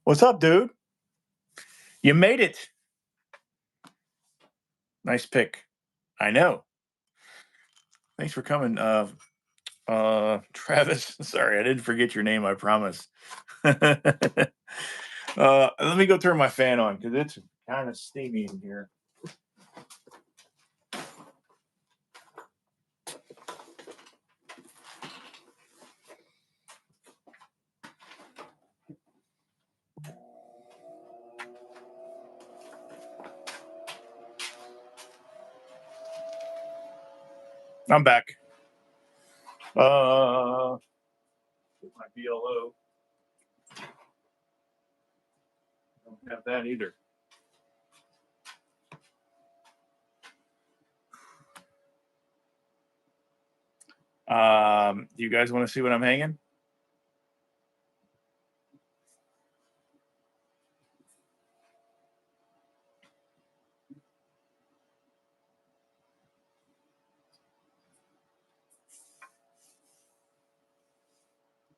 What's up, dude? You made it. Nice pick. I know. Thanks for coming, Travis. Sorry, I didn't forget your name. I promise. Let me go turn my fan on because it's kind of steamy in here. I'm back. Get my BLO. Don't have that either. Do you guys want to see what I'm hanging?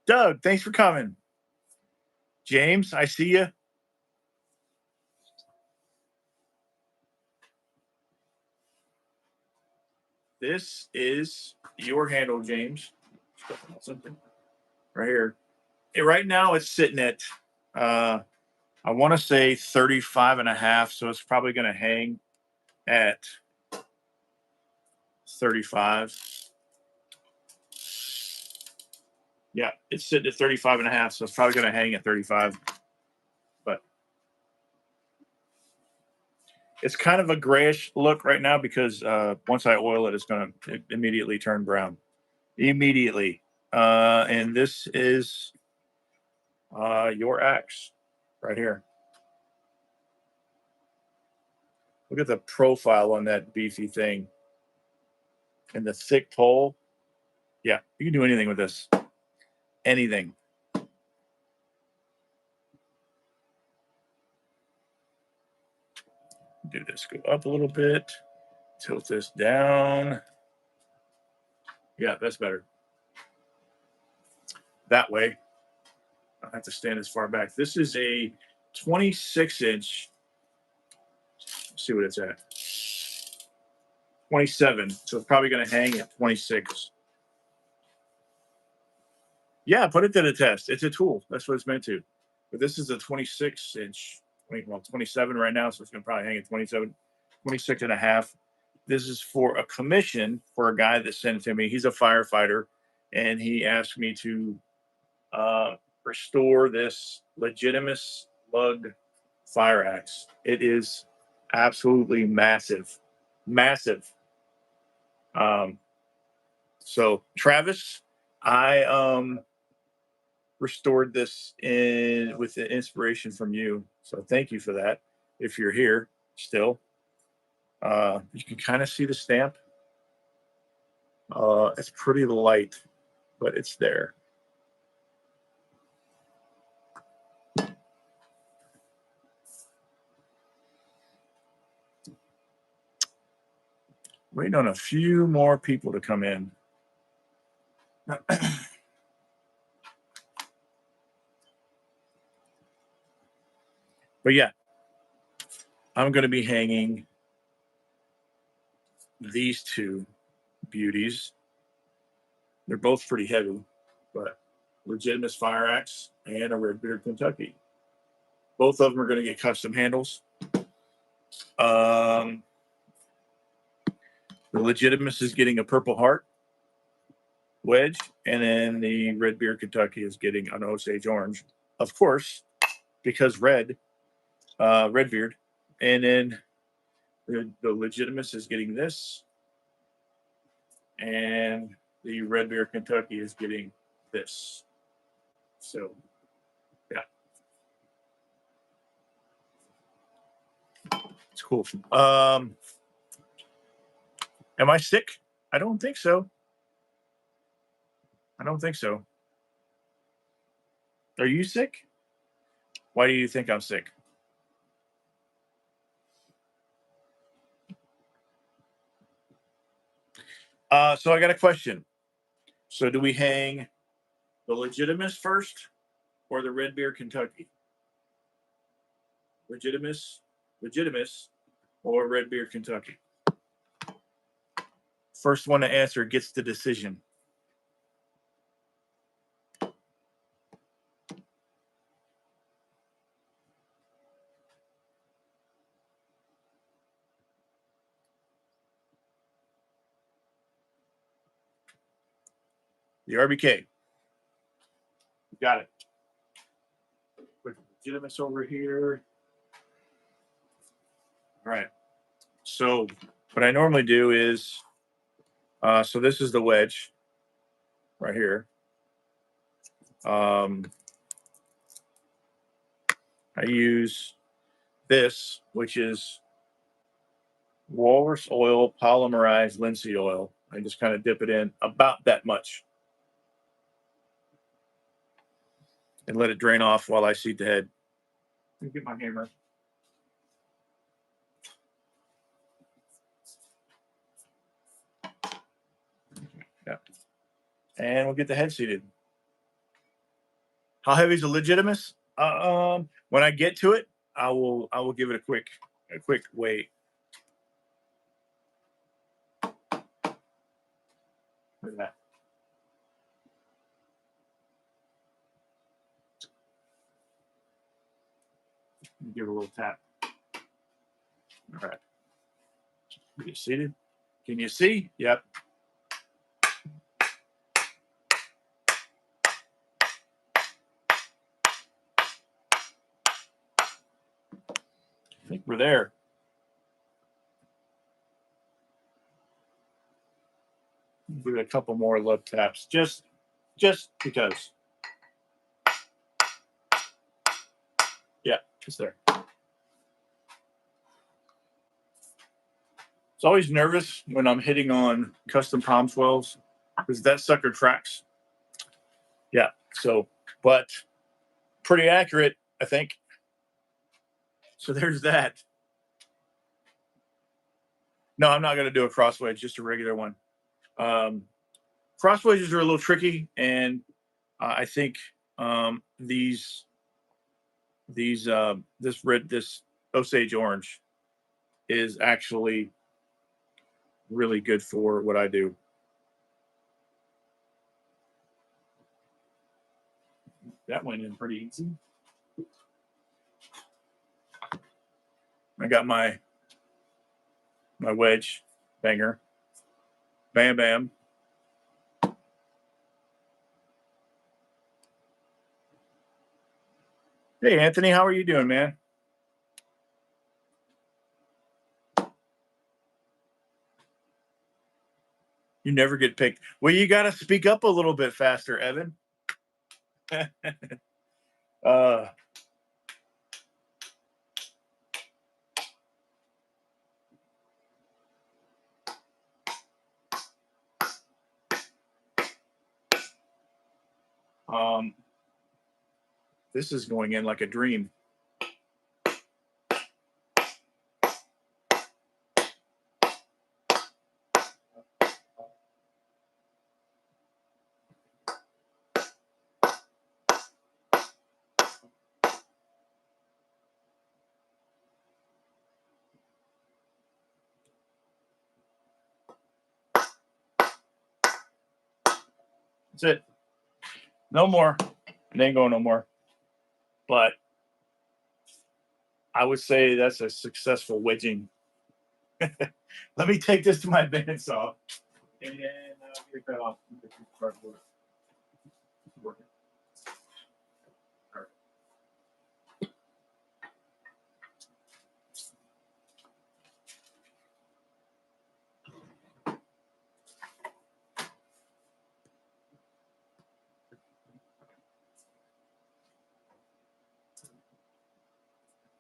Doug, thanks for coming. James, I see you. This is your handle, James. Something right here. Right now it's sitting at I want to say 35 and a half, so it's probably going to hang at 35. Yeah, it's sitting at 35 and a half, so it's probably going to hang at 35. But it's kind of a grayish look right now because once I oil it, it's going to immediately turn brown. Immediately. And this is your axe right here. Look at the profile on that beefy thing. And the thick pole. Yeah, you can do anything with this. Anything. Do this, go up a little bit. Tilt this down. Yeah, that's better. That way, I don't have to stand as far back. This is a 26-inch. Let's see what it's at. 27. So it's probably going to hang at 26. Yeah, put it to the test. It's a tool. That's what it's meant to. But this is a 26-inch. Well, 27 right now, so it's going to probably hang at 27, 26 and a half. This is for a commission for a guy that sent it to me. He's a firefighter, and he asked me to restore this legitimate lug fire axe. It is absolutely massive. Massive. So Travis, I restored this in with the inspiration from you. So thank you for that. If you're here still, you can kind of see the stamp. It's pretty light, but it's there. Waiting on a few more people to come in. But yeah, I'm going to be hanging these two beauties. They're both pretty heavy, but legitimate fire axe and a RedBeard Kentucky. Both of them are going to get custom handles. The legitimate is getting a Purple Heart wedge, and then the RedBeard Kentucky is getting an Osage Orange, of course, because RedBeard. And then the legitimate is getting this, and the RedBeard Kentucky is getting this. So, yeah. It's cool. Am I sick? I don't think so. I don't think so. Are you sick? Why do you think I'm sick? So I got a question. So do we hang the legitimate first or the RedBeard Kentucky? Legitimus, or RedBeard, Kentucky. First one to answer gets the decision. The RBK. Got it. Put Legitimus over here. All right. So what I normally do is, so this is the wedge right here. I use this, which is walrus oil, polymerized linseed oil. I just kind of dip it in about that much and let it drain off while I seat the head. Let me get my hammer. Yeah. And we'll get the head seated. How heavy is a Legitimus? When I get to it, I will give it a quick weigh. Look at that. Give it a little tap. All right. Are you seated? Can you see? Yep. I think we're there. Give it a couple more love taps, just because. Yeah, it's there. It's always nervous when I'm hitting on custom palm 12s because that sucker tracks. Yeah, so, but pretty accurate, I think. So there's that. No, I'm not going to do a cross wedge, just a regular one. Cross wedges are a little tricky, and I think this Osage orange is actually really good for what I do. That went in pretty easy. I got my wedge banger. Bam, bam. Hey, Anthony, how are you doing, man? You never get picked. Well, you got to speak up a little bit faster, Evan. This is going in like a dream. That's it. No more. It ain't going no more. But I would say that's a successful wedging. Let me take this to my bandsaw and get that off.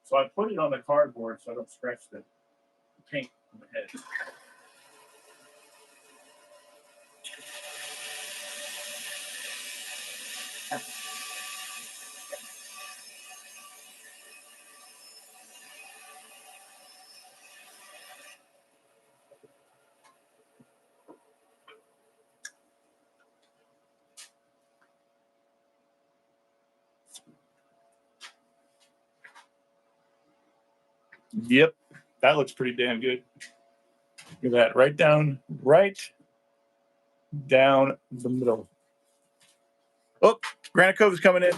So I put it on the cardboard so I don't scratch the paint on the head. Yep, that looks pretty damn good. Look at that, right down the middle. Oh, Granite Cove is coming in.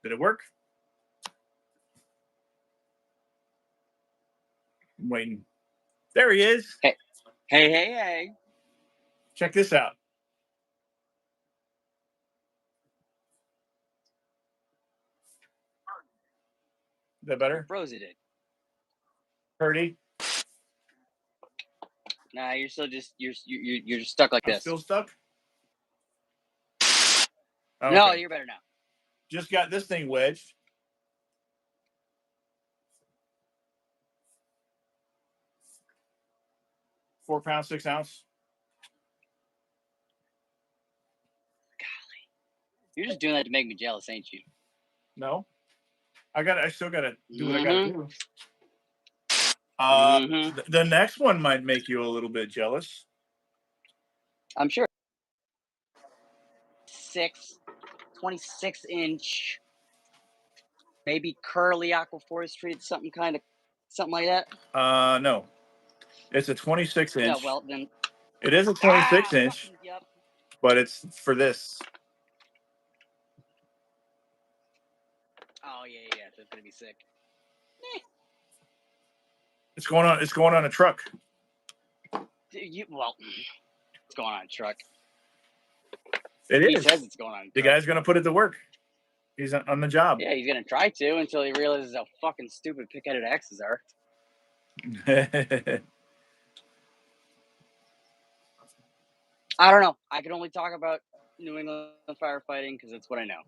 Did it work? I'm waiting. There he is. Hey. Check this out. Is that better? Froze it. Purdy? Nah, you're still just you're just stuck like I'm this. still stuck? Okay. No, you're better now. Just got this thing wedged. 4 pounds, 6 ounce. Golly. You're just doing that to make me jealous, ain't you? No. I still gotta do what I gotta do. The next one might make you a little bit jealous. I'm sure. 26 inch, maybe curly aquaforestry, something like that. No, it's a 26 inch. No, well then it is a 26 inch, yep. But it's for this. Oh yeah, that's gonna be sick. It's going on a truck. It's going on a truck. He says it's going on a truck. The guy's gonna put it to work. He's on the job. Yeah, he's gonna try to until he realizes how fucking stupid pig-headed axes are. I don't know. I can only talk about New England firefighting because it's what I know.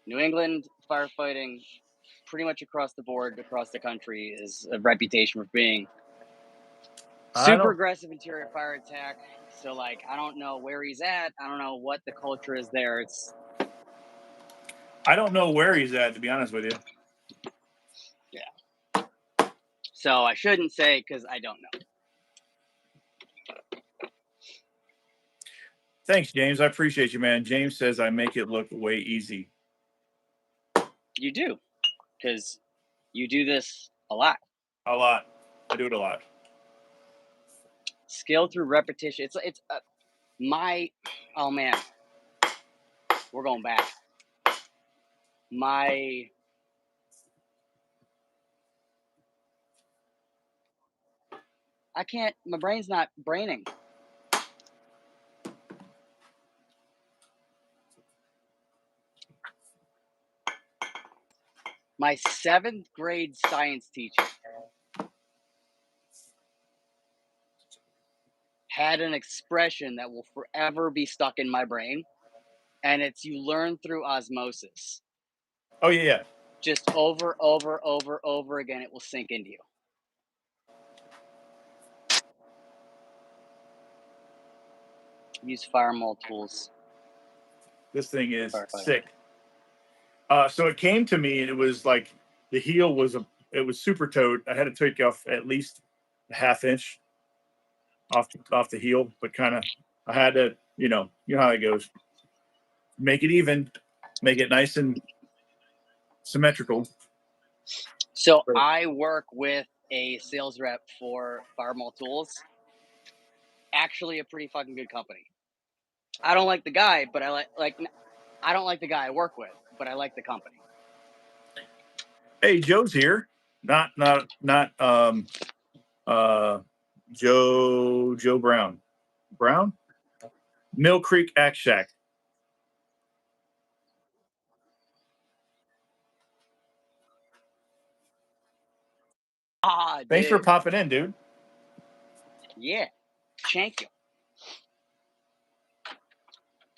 New England firefighting, pretty much across the board, across the country, is a reputation for being super aggressive interior fire attack. So, like, I don't know where he's at. I don't know what the culture is there. I don't know where he's at, to be honest with you. Yeah. So I shouldn't say because I don't know. Thanks, James. I appreciate you, man. James says I make it look way easy. You do, because you do this a lot. A lot. I do it a lot. Skill through repetition. Oh man, we're going back. My brain's not braining. My 7th grade science teacher had an expression that will forever be stuck in my brain, and it's you learn through osmosis. Oh, yeah. Just over again, it will sink into you. Use fire tools. This thing is sick. So it came to me, and it was like the heel was super towed. I had to take off at least a ½ inch off the heel, but kind of I had to, you know how it goes. Make it even, make it nice and symmetrical. So I work with a sales rep for Firefighting Tools. Actually, a pretty fucking good company. I don't like the guy, but I don't like the guy I work with, but I like the company. Hey, Joe's here. Not Joe Brown. Mill Creek Axe Shack. Thanks for popping in, dude. Yeah, thank you.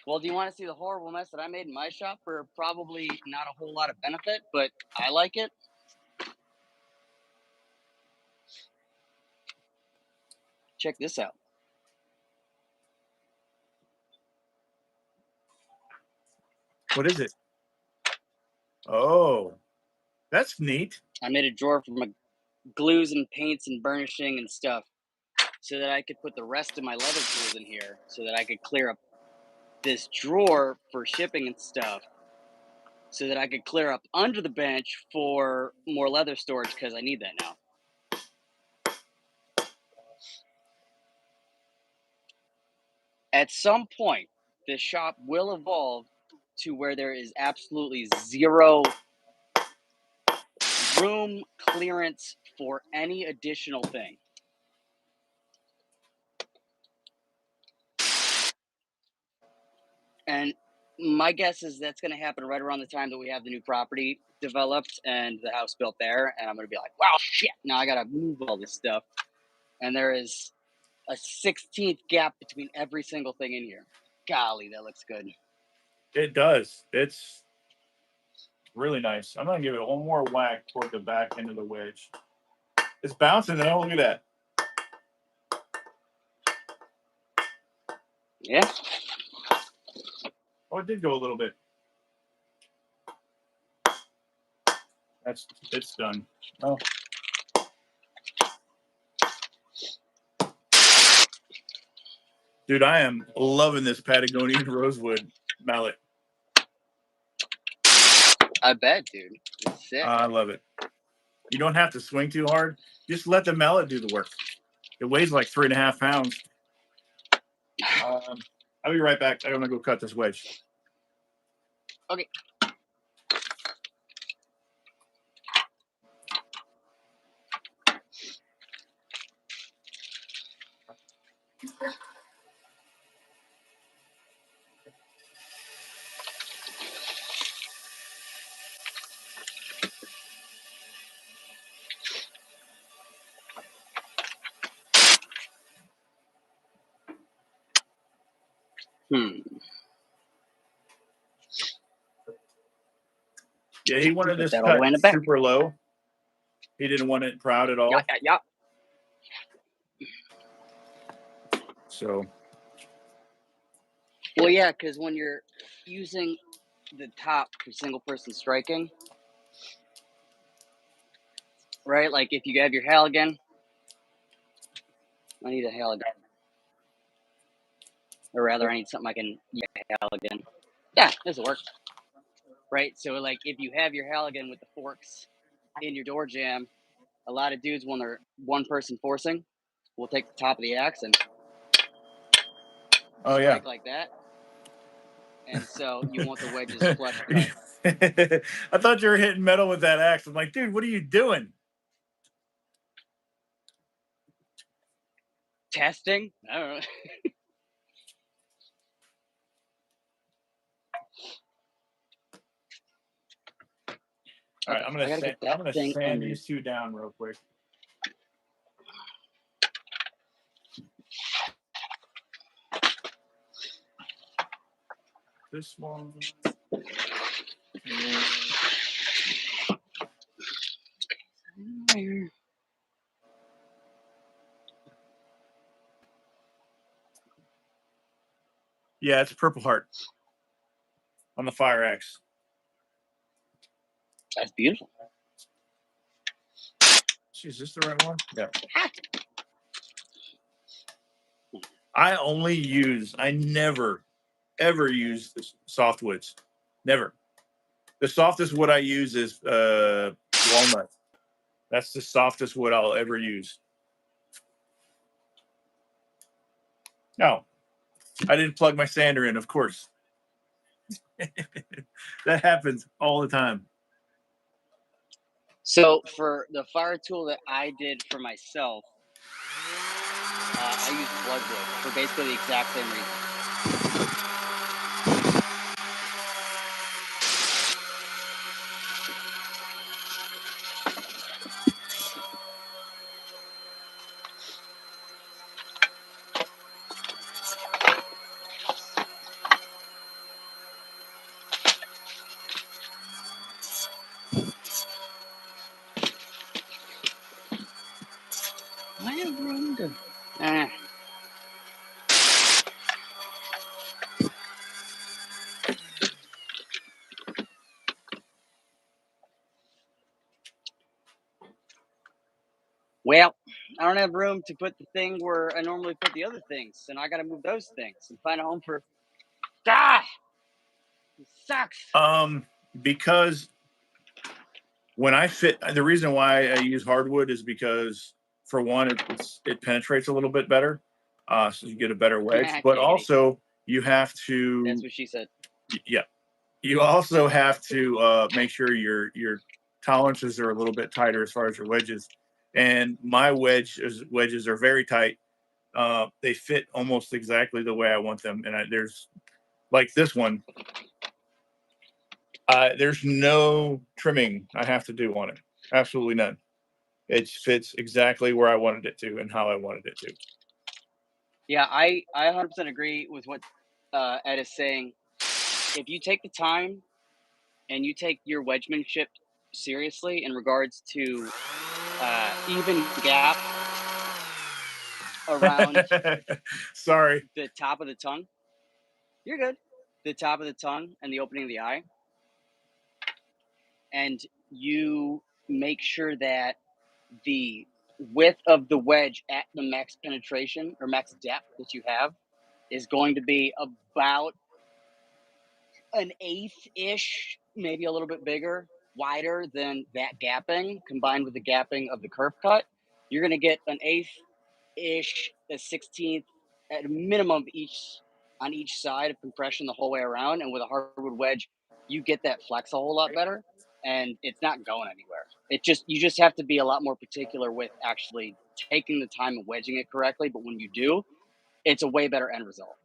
Well, do you want to see the horrible mess that I made in my shop for probably not a whole lot of benefit, but I like it? Check this out. What is it? Oh, that's neat. I made a drawer for my glues and paints and burnishing and stuff so that I could put the rest of my leather tools in here so that I could clear up this drawer for shipping and stuff. so that I could clear up under the bench for more leather storage because I need that now. At some point, this shop will evolve to where there is absolutely zero room clearance for any additional thing. And my guess is that's going to happen right around the time that we have the new property developed and the house built there. And I'm going to be like, wow, shit, now I got to move all this stuff. And there is a 16th gap between every single thing in here. Golly, that looks good. It does. It's really nice. I'm going to give it one more whack toward the back end of the wedge. It's bouncing though. Look at that. Yeah. Oh, it did go a little bit. It's done. Oh. Dude, I am loving this Patagonian rosewood mallet. I bet, dude. It's sick. I love it. You don't have to swing too hard. Just let the mallet do the work. It weighs like 3.5 pounds. I'll be right back. I'm going to go cut this wedge. Okay. Yeah, he wanted this that cut all in the back. super low. He didn't want it proud at all. Yeah. So. Well, yeah, because when you're using the top for single person striking, right? Like if you have your Halligan, I need a Halligan. Or rather, I need something I can Halligan. Yeah, this will work. Right? So, like, if you have your Halligan with the forks in your door jamb, a lot of dudes, when they're one person forcing, will take the top of the axe and strike like that. And so you want the wedges flush cut. I thought you were hitting metal with that axe. I'm like, dude, what are you doing? Testing? I don't know. All right, I'm gonna sand these two down real quick. This one. Yeah, it's a Purple Heart on the fire axe. That's beautiful. Is this the right one? Yeah. I never, ever use the softwoods. Never. The softest wood I use is walnut. That's the softest wood I'll ever use. No, I didn't plug my sander in, of course. That happens all the time. So for the fire tool that I did for myself, I used bloodwood for basically the exact same reason. Well, I don't have room to put the thing where I normally put the other things, and I got to move those things and find a home for. Ah, it sucks. because when I fit, the reason why I use hardwood is because, for one, it penetrates a little bit better, so you get a better wedge. But Giggity. also, you have That's to, what she said. yeah, you also have to make sure your tolerances are a little bit tighter as far as your wedges. And my wedges are very tight. They fit almost exactly the way I want them. And there's like this one. There's no trimming I have to do on it. Absolutely none. It fits exactly where I wanted it to and how I wanted it to. Yeah, I 100% agree with what Ed is saying. If you take the time and you take your wedgemanship seriously in regards to even gap around Sorry. the top of the tongue, you're good. The top of the tongue and the opening of the eye, and you make sure that the width of the wedge at the max penetration or max depth that you have is going to be about an eighth ish, maybe a little bit bigger, wider than that gapping combined with the gapping of the curve cut. You're going to get an eighth ish, a 16th at a minimum each on each side of compression the whole way around. And with a hardwood wedge, you get that flex a whole lot better, and it's not going anywhere. You just have to be a lot more particular with actually taking the time and wedging it correctly. But when you do, it's a way better end result.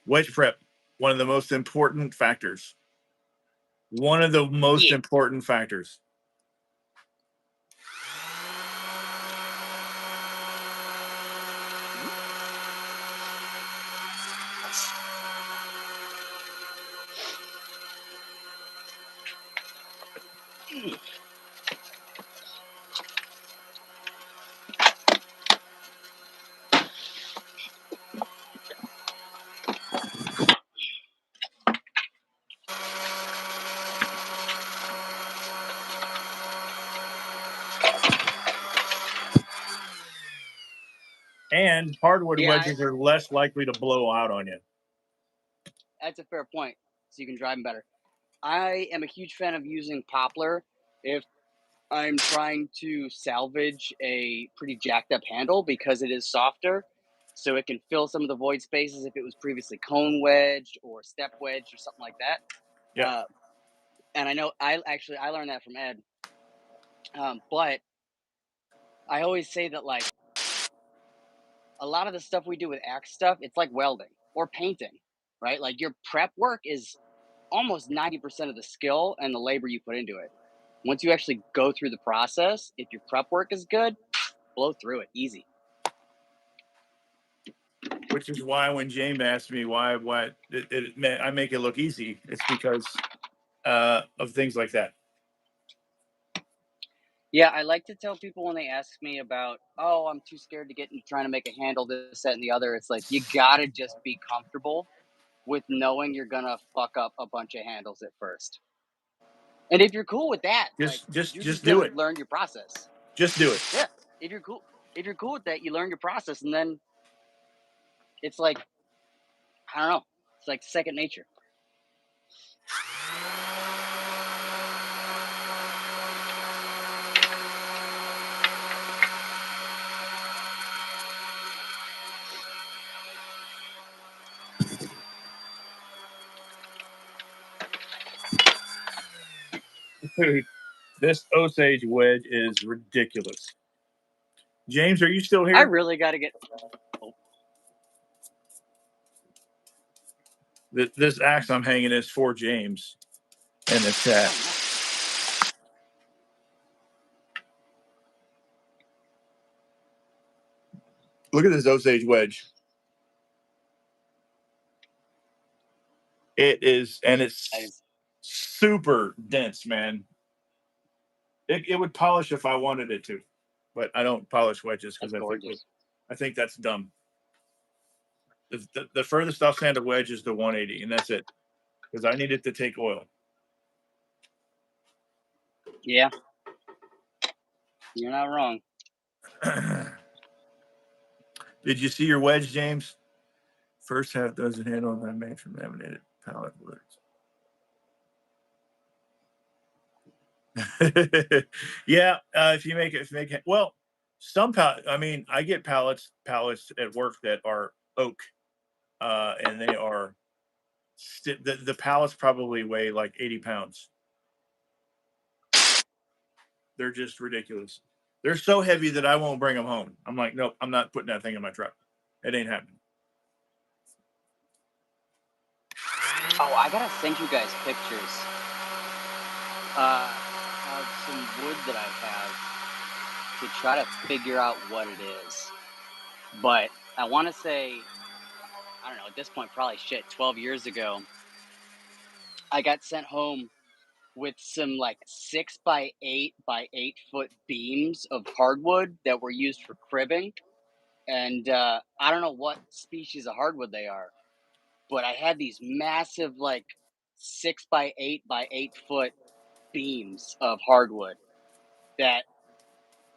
Wedge prep, one of the most important factors. One of the most important factors. And hardwood wedges are less likely to blow out on you. That's a fair point. So you can drive them better. I am a huge fan of using poplar if I'm trying to salvage a pretty jacked up handle because it is softer. So it can fill some of the void spaces if it was previously cone wedged or step wedged or something like that. Yeah. And I know I learned that from Ed. But I always say that, like, a lot of the stuff we do with axe stuff, it's like welding or painting, right? Like, your prep work is almost 90% of the skill and the labor you put into it. Once you actually go through the process, if your prep work is good, blow through it easy. Which is why when James asked me why I make it look easy, it's because of things like that. Yeah, I like to tell people when they ask me about, oh, I'm too scared to get into trying to make a handle, this, that, and the other. It's like, you gotta just be comfortable with knowing you're gonna fuck up a bunch of handles at first. And if you're cool with that, you're just do gonna it. learn your process. Just do it. Yeah. If you're cool with that, you learn your process, and then it's like, I don't know, it's like second nature. Dude, this Osage wedge is ridiculous. James, are you still here? I really got to get. Oh. This axe I'm hanging is for James in the chat. Look at this Osage wedge. It is, and it's super dense, man. It would polish if I wanted it to, but I don't polish wedges because I think that's dumb. The furthest I'll sand a wedge is the 180, and that's it, because I need it to take oil. Yeah, you're not wrong. Did you see your wedge, James? First half doesn't handle, and I made from laminated pallet woods. Yeah, if you make it well, some I mean, I get pallets at work that are oak, and they are the pallets probably weigh like 80 pounds. They're just ridiculous. They're so heavy that I won't bring them home. I'm like, nope, I'm not putting that thing in my truck. It ain't happening. Oh, I gotta send you guys pictures of some wood that I have to try to figure out what it is. But I want to say, I don't know, at this point, probably 12 years ago, I got sent home with some like 6 by 8 by 8 foot beams of hardwood that were used for cribbing. And I don't know what species of hardwood they are, but I had these massive, like 6 by 8 by 8 foot beams of hardwood that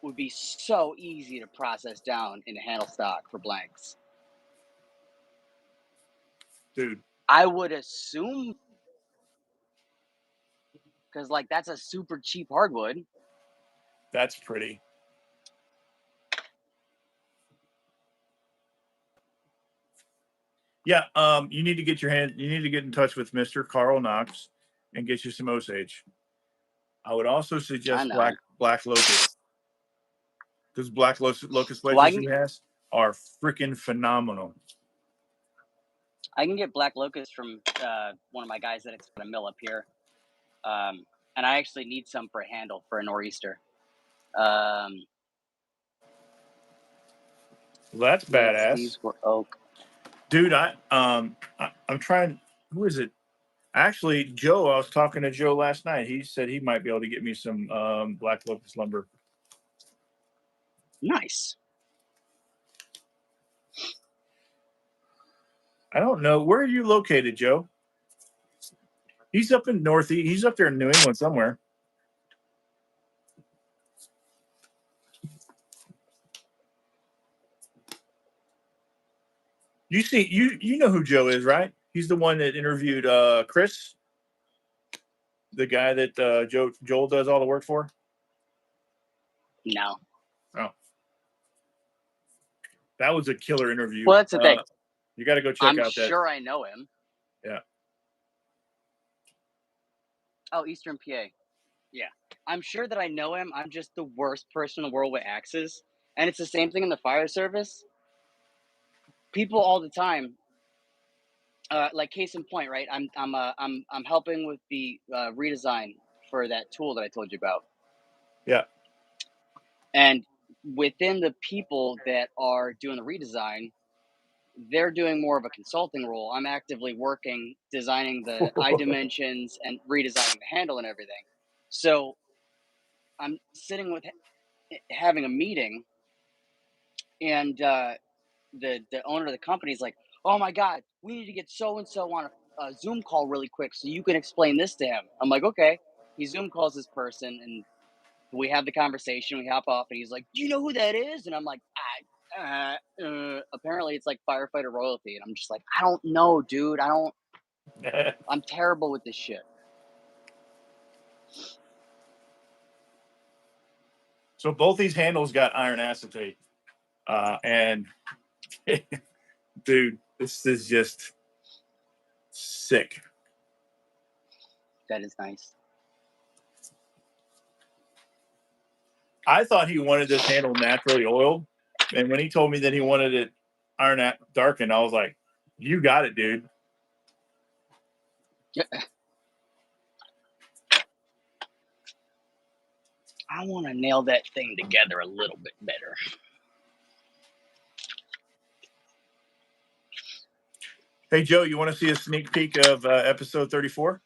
would be so easy to process down into handle stock for blanks. Dude, I would assume, because like that's a super cheap hardwood. that's pretty. Yeah, you need to get in touch with Mr. Carl Knox and get you some Osage. I would also I suggest know. black locust, because black locust Well, wedges he has are freaking phenomenal. I can get black locust from one of my guys that's got a mill up here, and I actually need some for a handle for a nor'easter. Well, that's badass. These were oak. Dude, I'm trying. Who is it? Actually, Joe. I was talking to Joe last night. He said he might be able to get me some black locust lumber. Nice. I don't know, where are you located, Joe? He's up in Northeast. He's up there in New England somewhere. You know who Joe is, right? He's the one that interviewed Chris, the guy that Joel does all the work for. No. Oh, that was a killer interview. Well, that's the thing. You got to go check out that. I'm sure I know him. Yeah. Oh, Eastern PA. Yeah. I'm sure that I know him. I'm just the worst person in the world with axes. And it's the same thing in the fire service. People all the time, like case in point, right? I'm helping with the redesign for that tool that I told you about. Yeah. And within the people that are doing the redesign, they're doing more of a consulting role. I'm actively working, designing the eye dimensions and redesigning the handle and everything. So I'm sitting with having a meeting, and the owner of the company is like, "Oh my God, we need to get so and so on a Zoom call really quick so you can explain this to him." I'm like, "Okay." He Zoom calls this person, and we have the conversation. We hop off, and he's like, "Do you know who that is?" And I'm like, apparently it's like firefighter royalty, and I'm just like, I don't know, dude. I'm terrible with this shit. So both these handles got iron acetate, and dude, this is just sick. That is nice. I thought he wanted this handle naturally oiled, and when he told me that he wanted it iron darkened, I was like, "You got it, dude." I want to nail that thing together a little bit better. Hey, Joe, you want to see a sneak peek of episode 34?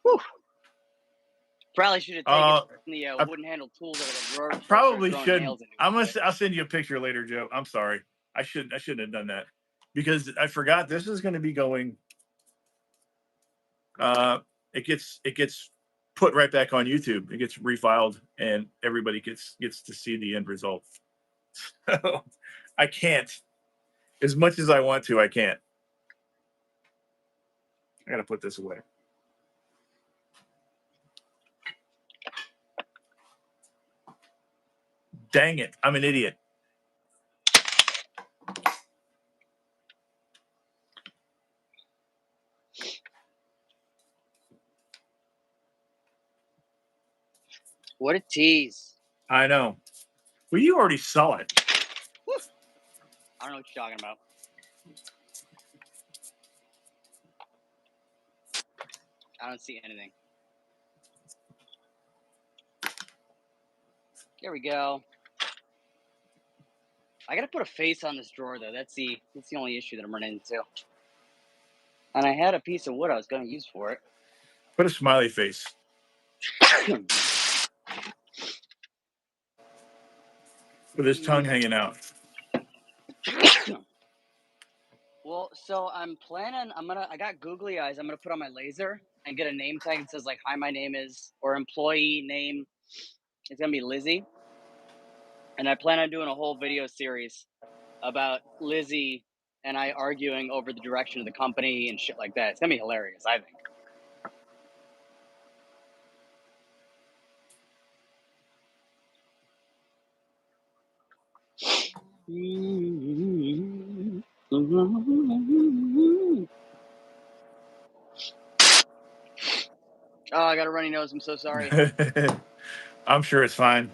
Whew. Probably should have taken the wooden handled tool that I probably should. I'll send you a picture later, Joe. I'm sorry. I shouldn't have done that because I forgot this is going to be going. It gets put right back on YouTube. It gets refiled, and everybody gets to see the end result. So I can't, as much as I want to, I can't. I gotta put this away. Dang it! I'm an idiot. What a tease. I know. Well, you already saw it. Woo. I don't know what you're talking about. I don't see anything. There we go. I gotta put a face on this drawer though. That's the only issue that I'm running into. And I had a piece of wood I was gonna use for it. Put a smiley face. With his tongue hanging out. Well, so I'm planning. I got googly eyes. I'm gonna put on my laser and get a name tag that says like, "Hi, my name is," or employee name. It's gonna be Lizzie. And I plan on doing a whole video series about Lizzie and I arguing over the direction of the company and shit like that. It's gonna be hilarious, I think. Oh, I got a runny nose. I'm so sorry. I'm sure it's fine.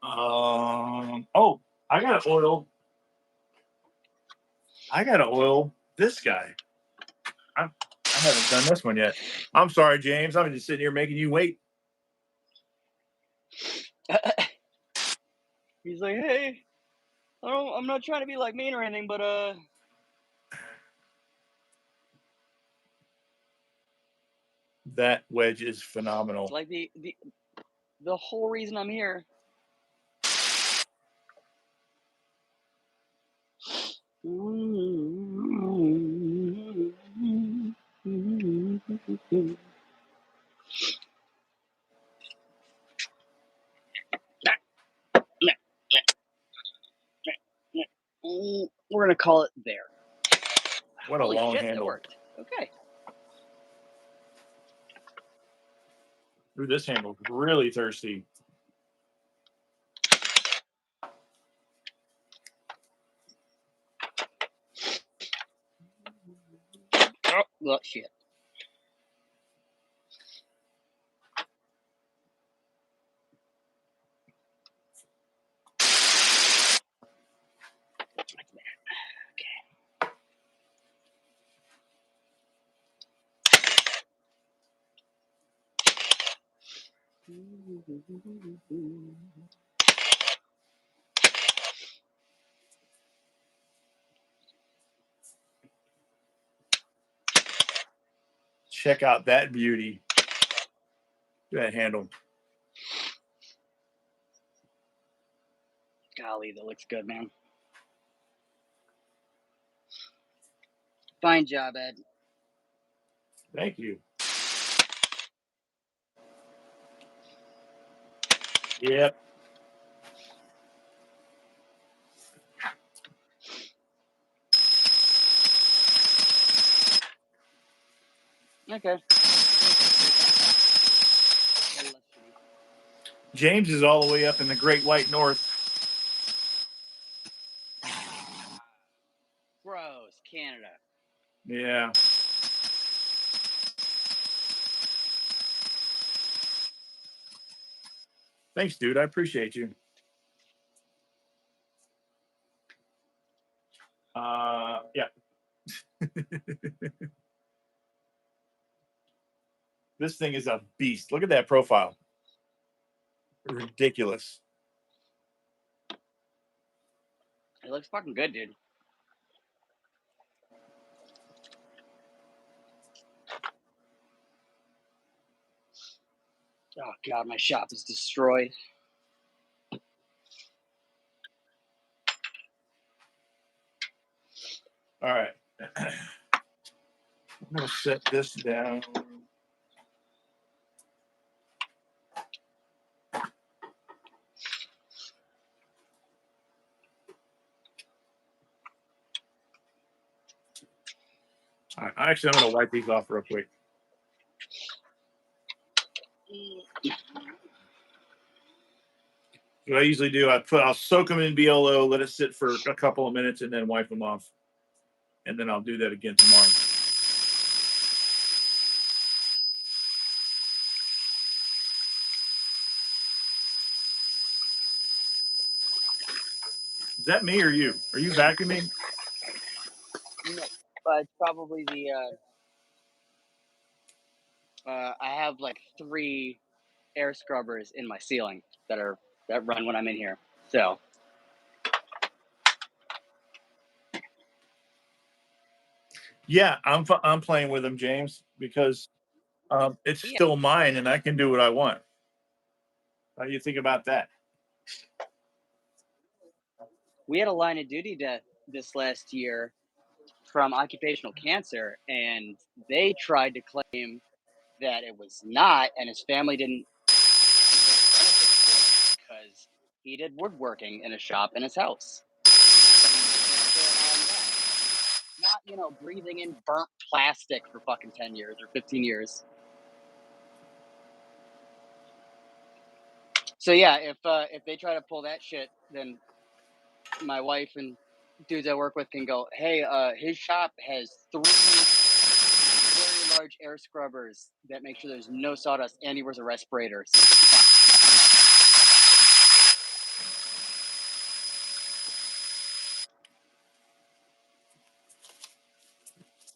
Oh, I gotta oil this guy. I haven't done this one yet. I'm sorry, James. I'm just sitting here making you wait. He's like, hey, I'm not trying to be like mean or anything, but that wedge is phenomenal. it's like the whole reason I'm here. We're gonna call it there. What a Holy long shit, handle. that worked. Okay. Ooh, this handle's really thirsty. Oh, well, shit. Check out that beauty. Look at that handle. Golly, that looks good, man. Fine job, Ed. Thank you. Yep. Okay. James is all the way up in the Great White North. Gross, Canada. Yeah. Thanks, dude. I appreciate you. Yeah. This thing is a beast. Look at that profile. Ridiculous. It looks fucking good, dude. Oh god, my shop is destroyed. All right. I'm going to set this down. All right. Actually, I'm going to wipe these off real quick. What I usually do, I'll soak them in BLO, let it sit for a couple of minutes, and then wipe them off. And then I'll do that again tomorrow. Is that me or you? Are you vacuuming? No, it's probably the. I have like 3 air scrubbers in my ceiling that run when I'm in here. So. Yeah, I'm playing with them, James, because it's still mine, and I can do what I want. How do you think about that? We had a line of duty death this last year from occupational cancer, and they tried to claim that it was not, and his family didn't because he did woodworking in a shop in his house. Not, breathing in burnt plastic for fucking 10 years or 15 years. So yeah, if they try to pull that shit, then my wife and dudes I work with can go, hey, his shop has 3 very large air scrubbers that make sure there's no sawdust, and he wears a respirator. So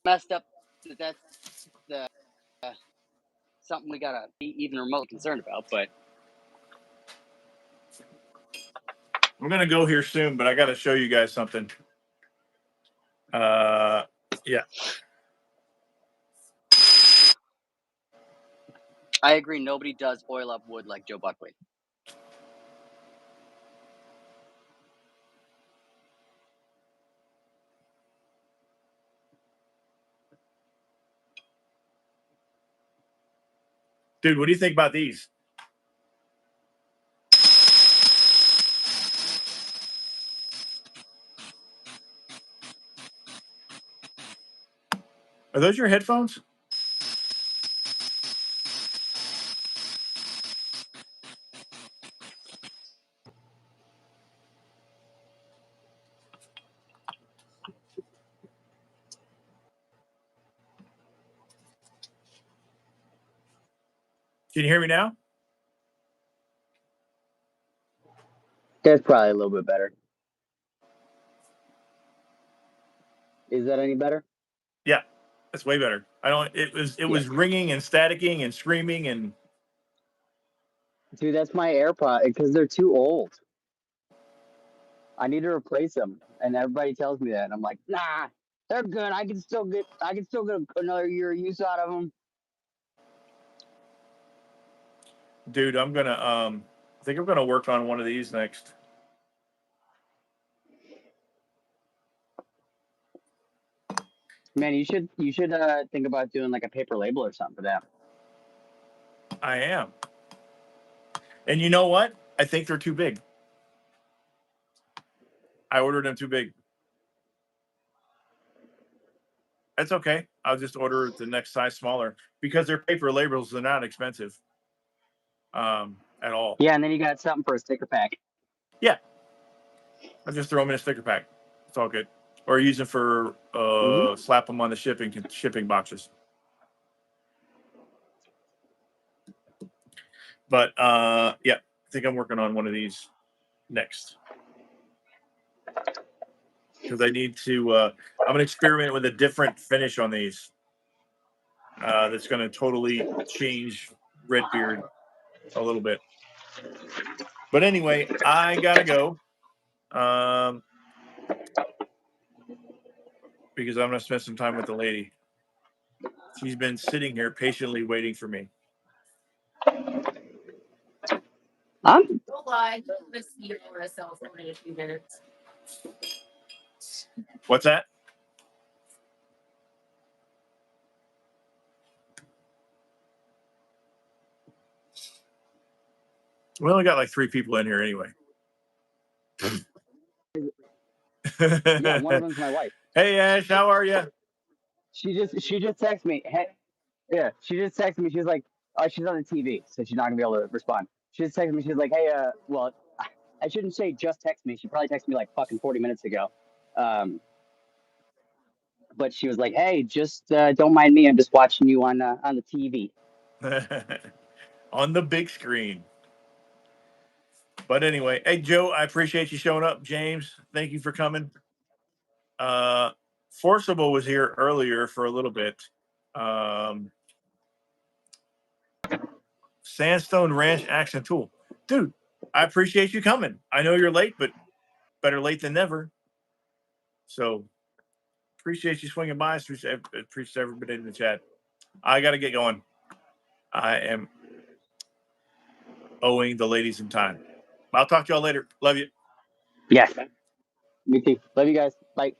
messed up that's the something we gotta be even remotely concerned about. But I'm gonna go here soon, but I got to show you guys something. Yeah. I agree. Nobody does oil up wood like Joe Buckley. Dude, what do you think about these? Are those your headphones? Can you hear me now? That's probably a little bit better. Is that any better? Yeah, that's way better. It was ringing and staticking and screaming and. Dude, that's my AirPod because they're too old. I need to replace them, and everybody tells me that, and I'm like, nah, they're good. I can still get another year of use out of them. Dude, I think I'm gonna work on one of these next. Man, you should think about doing like a paper label or something for that. I am. And you know what? I think they're too big. I ordered them too big. That's okay. I'll just order the next size smaller because they're paper labels. They're not expensive at all. Yeah, and then you got something for a sticker pack. Yeah. I'll just throw them in a sticker pack. It's all good. Or use them for slap them on the shipping boxes. But yeah, I think I'm working on one of these next. Because I need to I'm gonna experiment with a different finish on these. That's gonna totally change RedBeard a little bit. But anyway, I gotta go. Because I'm gonna spend some time with the lady. She's been sitting here patiently waiting for me. Don't lie. This you on a cell phone in a few minutes. What's that? We only got like 3 people in here anyway. Yeah, one of them's my wife. Hey Ash, how are you? She just texted me. Hey, yeah, she just texted me. She's like, oh, she's on the TV, so she's not gonna be able to respond. She just texted me. She's like, hey, well, I shouldn't say just text me. She probably texted me like fucking 40 minutes ago. But she was like, hey, just don't mind me. I'm just watching you on the TV. On the big screen. But anyway, hey Joe, I appreciate you showing up. James, thank you for coming. Forcible was here earlier for a little bit. Sandstone Ranch Axe and Tool. Dude, I appreciate you coming. I know you're late, but better late than never. So appreciate you swinging by. Appreciate everybody in the chat. I got to get going. I am owing the ladies some time. I'll talk to y'all later. Love you. Yes. Me too. Love you guys. Bye.